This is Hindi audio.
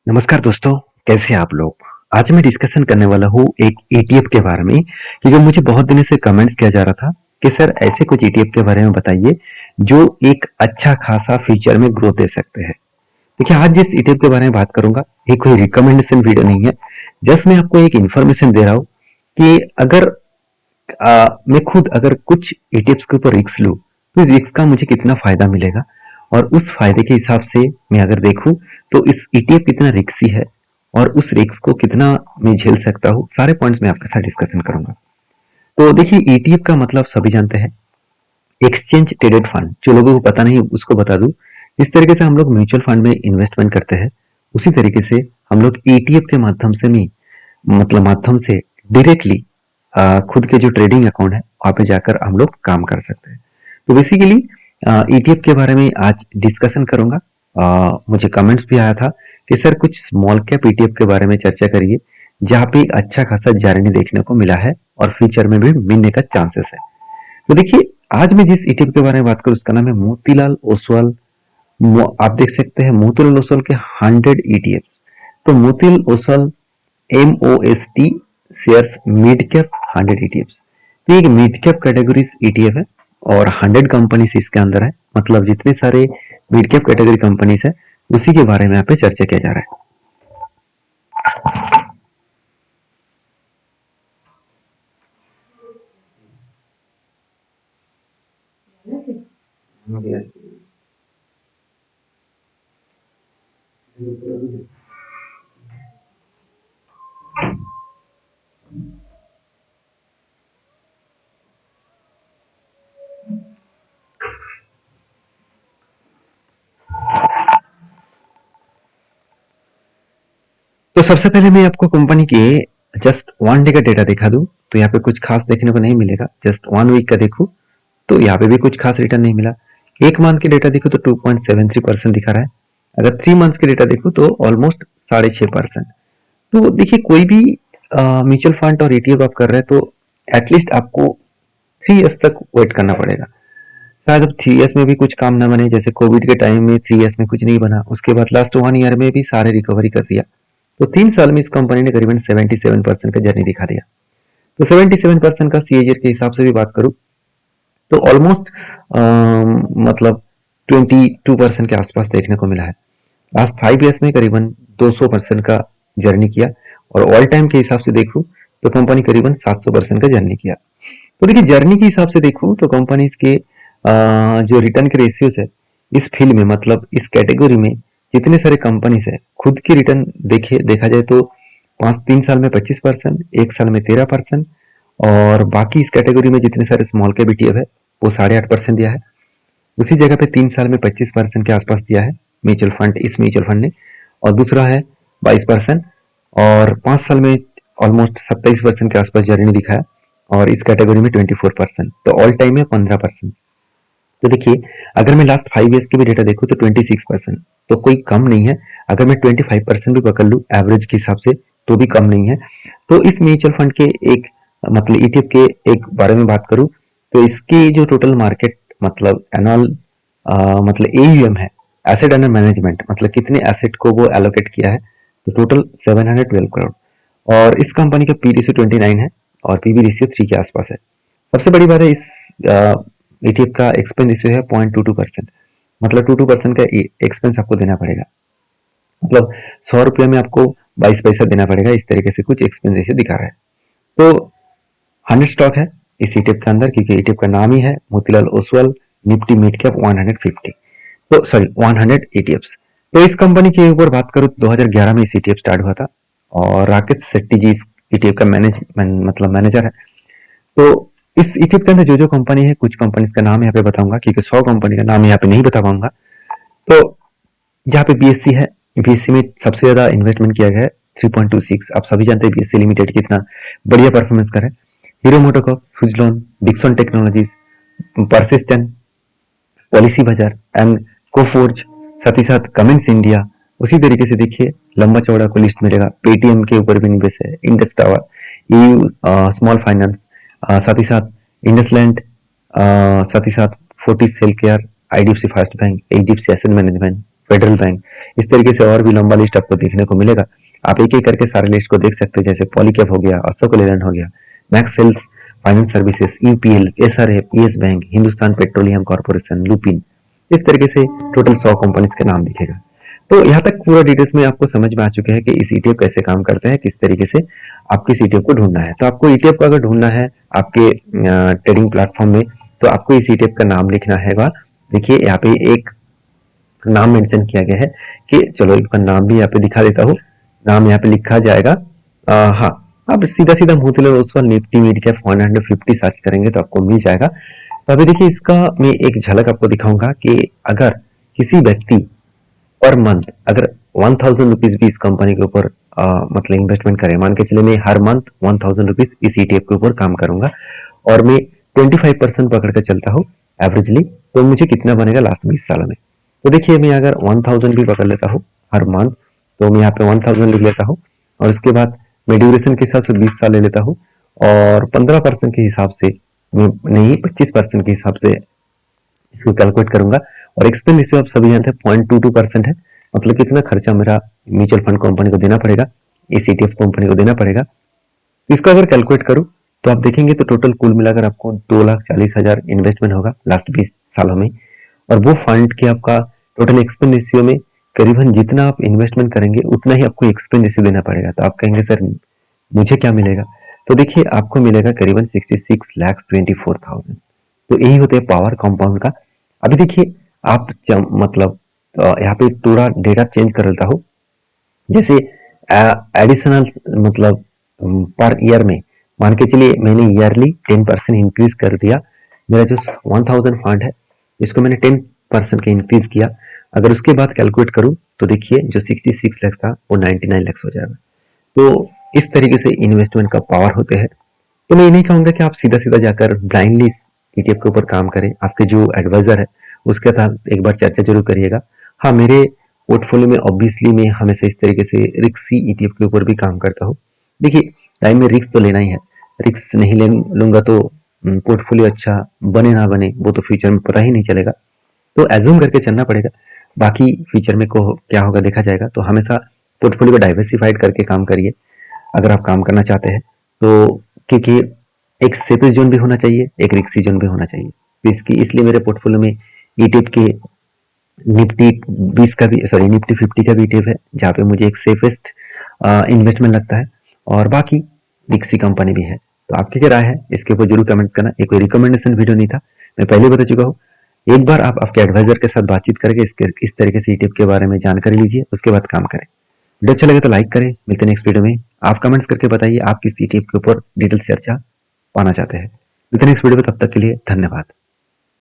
नमस्कार दोस्तों, कैसे हैं आप लोग? आज मैं डिस्कशन करने वाला हूँ एक ईटीएफ के बारे में, क्योंकि मुझे बहुत दिनों से कमेंट्स किया जा रहा था कि सर ऐसे कुछ ईटीएफ के बारे में बताइए जो एक अच्छा खासा फ्यूचर में ग्रोथ दे सकते हैं। देखिए, आज जिस ईटीएफ के बारे में बात करूंगा, ये कोई रिकमेंडेशन वीडियो नहीं है। जस्ट मैं आपको एक इन्फॉर्मेशन दे रहा हूँ कि अगर मैं खुद अगर कुछ ईटीएफ्स के ऊपर रिस्क लूँ, तो इस रिस्क का मुझे कितना फायदा मिलेगा, और उस फायदे के हिसाब से मैं अगर देखूं तो इस ईटीएफ कितना रिस्की है और उस रिस्क को कितना मैं झेल सकता हूँ, सारे पॉइंट्स मैं आपके साथ डिस्कशन करूंगा। तो देखिए, ईटीएफ का मतलब सभी जानते हैं, एक्सचेंज ट्रेडेड फंड। जो लोगों को पता नहीं उसको बता दूं, इस तरीके से हम लोग म्यूचुअल फंड में इन्वेस्टमेंट करते हैं, उसी तरीके से हम लोग ईटीएफ के माध्यम से भी माध्यम से डायरेक्टली खुद के जो ट्रेडिंग अकाउंट है वहां पे जाकर हम लोग काम कर सकते हैं। तो बेसिकली ईटीएफ के बारे में आज डिस्कशन करूंगा। मुझे कमेंट्स भी आया था कि सर कुछ स्मॉल कैप ईटीएफ के बारे में चर्चा करिए, जहाँ पे अच्छा खासा जर्नी देखने को मिला है और फ्यूचर में भी मिलने का चांसेस है। तो देखिए, आज मैं जिस ईटीएफ के बारे में बात करूँ उसका नाम है मोतीलाल ओसवाल। आप देख सकते हैं मोतीलाल ओसवाल के 100 ईटीएफ। तो Motilal Oswal MOST shares mid cap 100 ETF. तो एक मिड कैप कैटेगरीज ईटीएफ है और 100 कंपनीज इसके अंदर है। मतलब जितने सारे मिड कैप कैटेगरी कंपनीज है उसी के बारे में यहाँ पे चर्चा किया जा रहा है। तो सबसे पहले मैं आपको कंपनी के जस्ट 1 डे का डेटा दिखा दूं, तो यहाँ पे कुछ खास देखने को नहीं मिलेगा। जस्ट 1 वीक का देखूं तो यहाँ पे भी कुछ खास रिटर्न नहीं मिला। एक मंथ के डेटा देखो तो 2.73% दिखा रहा है। अगर 3 मंथ्स के डेटा देखो तो ऑलमोस्ट 6.5%। तो देखिए, कोई भी म्यूचुअल फंड और ईटीएफ आप कर रहे हैं तो एटलीस्ट आपको 3 इयर्स तक वेट करना पड़ेगा। शायद अब 3 इयर्स में भी कुछ काम ना बने, जैसे कोविड के टाइम में 3 इयर्स में कुछ नहीं बना, उसके बाद लास्ट 1 ईयर में भी सारे रिकवरी कर दिया। तो 3 साल में इस कंपनी ने करीबन 77% का जर्नी दिखा दिया। तो 77% का सीएजीआर के हिसाब से भी बात करूं तो ऑलमोस्ट मतलब 22% के आसपास देखने को मिला है। लास्ट 5 इयर्स में करीबन 200% का जर्नी किया, और ऑल टाइम के हिसाब से देखूं तो कंपनी करीबन 700% का जर्नी किया। तो देखिए, जर्नी के हिसाब से देखूं तो कंपनी के जो रिटर्न के रेशियोज है इस फील्ड में, मतलब इस कैटेगरी में जितने सारे कंपनीज है, खुद की रिटर्न देखा जाए तो 3 साल में 25%, 1 साल में 13%, और बाकी इस कैटेगरी में जितने सारे स्मॉल कैप ईटीएफ है वो 8.5% दिया है। उसी जगह पे 3 साल में 25% के आसपास दिया है इस म्यूचुअल फंड ने, और दूसरा है 22%, और 5 साल में ऑलमोस्ट 27% के आसपास जर्नी दिखाया, और इस कैटेगरी में 24%, तो ऑल टाइम में 15%। तो देखिए, अगर मैं लास्ट 5 इयर्स के भी डेटा देखूं तो 26%, तो कोई कम नहीं है। अगर मैं 25% भी पकड़ लूँ एवरेज के हिसाब से तो भी कम नहीं है। तो इस म्यूचुअल फंड के एक मतलब ईटीएफ के एक बारे में बात करूं तो इसकी जो टोटल मार्केट मतलब एनुअल मतलब एयूएम है, एसेट अंडर मैनेजमेंट, मतलब कितने एसेट को वो एलोकेट किया है, तो टोटल 712 करोड़। और इस कंपनी का पी रेशियो 29 है और पीबी रेशियो 3 के आसपास है। सबसे बड़ी बात है, इस ईटीएफ का एक्सपेंस रेशियो है 0.22%। मतलब 22% का एक्सपेंस आपको देना पड़ेगा। मतलब 100 रुपये में आपको 22 पैसा देना पड़ेगा, इस तरीके से कुछ एक्सपेंस रेशियो दिखा रहा है। तो 100 स्टॉक है इस ईटीएफ के अंदर, क्योंकि ईटीएफ का नाम ही है Motilal Oswal Nifty mid cap 150। तो सॉरी 100 ईटीएफ। तो इस कंपनी के ऊपर बात करूं 2011 में इस ईटीएफ स्टार्ट हुआ था, और राकेश सेट्टी जी इस ईटीएफ का मतलब मैनेजर है। तो इस ईटीएफ के अंदर जो जो कंपनी है, कुछ कंपनी का नाम यहाँ पे बताऊंगा, क्योंकि 100 कंपनी का नाम यहाँ पे नहीं बता पाऊंगा। तो जहाँ पे बीएससी है, बीएससी में सबसे ज्यादा इन्वेस्टमेंट किया गया है 3.26। आप सभी जानते हैं बीएससी लिमिटेड कितना बढ़िया परफॉर्मेंस कर है। हीरो मोटोकॉर्प, सुजलॉन, डिक्सन टेक्नोलॉजीज, परसिस्टेंट, पॉलिसी बाजार एंड कोफोर्ज, साथ ही साथ कमेंस इंडिया। उसी तरीके से देखिए, लंबा चौड़ा को लिस्ट मिलेगा। पेटीएम के ऊपर भी निवेश है, Indus tower, AU small finance, साथ ही साथ इंडसलैंड, साथ ही साथ Fortis healthcare, IDFC first bank, HDFC asset management, federal bank. इस तरीके से और भी लंबा लिस्ट आपको देखने को मिलेगा। आप एक एक करके सारे लिस्ट को देख सकते हैं, जैसे पॉलीकैब हो गया, अशोक लेलैंड हो गया, Max sales finance services, UPL, SRF, Yes bank, Hindustan petroleum corporation, Lupin, इस तरीके से टोटल 100 कंपनीज के नाम दिखेगा। तो यहाँ तक पूरा डिटेल्स में आपको समझ में आ चुके हैं कि इस ईटीएफ कैसे काम करता है, किस तरीके से आपकी इस ईटीएफ को ढूंढना है। तो आपको ईटीएफ को अगर ढूंढना है आपके ट्रेडिंग प्लेटफॉर्म में, तो आपको इस ईटीएफ का नाम लिखना है। देखिए यहाँ पे एक नाम मेंशन किया गया है कि चलो इसका नाम भी यहाँ पे दिखा देता हूँ। नाम यहाँ पे लिखा जाएगा, हाँ आप सीधा सीधा Motilal Oswal Nifty mid cap 150 search करेंगे तो आपको मिल जाएगा। तो अभी देखिए इसका मैं एक झलक आपको दिखाऊंगा कि अगर किसी व्यक्ति पर मंथ अगर 1000 रुपीज भी इस कंपनी के ऊपर मतलब इन्वेस्टमेंट करे, मान के चले मैं हर मंथ 1000 रुपीज इस ईटीएफ के ऊपर काम करूंगा और मैं 25% पकड़ कर चलता हूँ एवरेजली, तो मुझे कितना बनेगा लास्ट 20 सालों में। तो देखिए मैं अगर 1000 भी पकड़ लेता हूँ हर मंथ, तो मैं यहाँ पे 1000 लिख लेता हूँ और उसके बाद मैं ड्यूरेशन के हिसाब से 20 साल ले लेता हूँ और 15% के हिसाब से नहीं 25% के हिसाब से इसको कैलकुलेट करूंगा। और एक्सपेंस रेशियो आप सभी जानते हैं 0.22% है, मतलब कितना खर्चा मेरा म्यूचुअल फंड कंपनी को देना पड़ेगा, इस ईटीएफ कंपनी को देना पड़ेगा। इसको अगर कैलकुलेट करूं तो आप देखेंगे तो टोटल कुल मिलाकर आपको 2,40,000 इन्वेस्टमेंट होगा लास्ट 20 सालों में। और वो फंड के आपका टोटल एक्सपेंस रेशियो में करीबन जितना आप इन्वेस्टमेंट करेंगे उतना ही आपको एक्सपेंस रेशियो देना पड़ेगा। तो आप कहेंगे सर मुझे क्या मिलेगा, तो देखिए आपको मिलेगा करीबन 66,24,000। तो यही होते हैं पावर कंपाउंड का। अभी देखिए आप मतलब यहाँ पे थोड़ा डेटा चेंज कर लेता हूँ, जैसे एडिशनल मतलब पर ईयर में मान के चलिए मैंने ईयरली 10% इंक्रीज कर दिया। मेरा जो 1000 फंड है इसको मैंने 10% का इंक्रीज किया। अगर उसके बाद कैलकुलेट करूं तो देखिए जो 66 लाख था वो 99 लाख हो जाएगा। तो इस तरीके से इन्वेस्टमेंट का पावर होते हैं। तो मैं ये नहीं कहूंगा कि आप सीधा सीधा जाकर ब्लाइंडली ईटीएफ के ऊपर काम करें। आपके जो एडवाइजर है उसके साथ एक बार चर्चा जरूर करिएगा। हाँ मेरे पोर्टफोलियो में ऑब्वियसली मैं हमेशा इस तरीके से रिक्सी ईटीएफ के ऊपर भी काम करता हूँ। देखिए टाइम में रिस्क तो लेना ही है, रिस्क नहीं लूंगा तो पोर्टफोलियो अच्छा बने ना बने वो तो फ्यूचर में पता ही नहीं चलेगा। तो एज्यूम करके चलना पड़ेगा, बाकी फ्यूचर में को क्या होगा देखा जाएगा। तो हमेशा पोर्टफोलियो को डाइवर्सिफाइड करके काम करिए अगर आप काम करना चाहते हैं तो, क्योंकि एक सेफेस्ट जोन भी होना चाहिए, एक रिस्की जोन भी होना चाहिए। तो इसलिए मेरे पोर्टफोलियो में ईटीएफ के निफ्टी 20 का भी सॉरी निफ्टी 50 का भी ईटीएफ है जहाँ पे मुझे एक सेफेस्ट इन्वेस्टमेंट लगता है और बाकी रिक्सी कंपनी भी है। तो आपकी क्या राय है इसके ऊपर जरूर कमेंट्स करना। एक कोई रिकमेंडेशन वीडियो नहीं था, मैं पहले बता चुका हूँ। एक बार आप आपके एडवाइजर के साथ बातचीत करके इस तरीके से ईटीएफ के बारे में जानकारी लीजिए, उसके बाद काम करें। वीडियो अच्छा लगे तो लाइक करें। मिलते हैं नेक्स्ट वीडियो में। आप कमेंट्स करके बताइए आप किस ईटीएफ के ऊपर डिटेल चर्चा पाना चाहते हैं। मिलते हैं नेक्स्ट वीडियो में, तब तक के लिए धन्यवाद।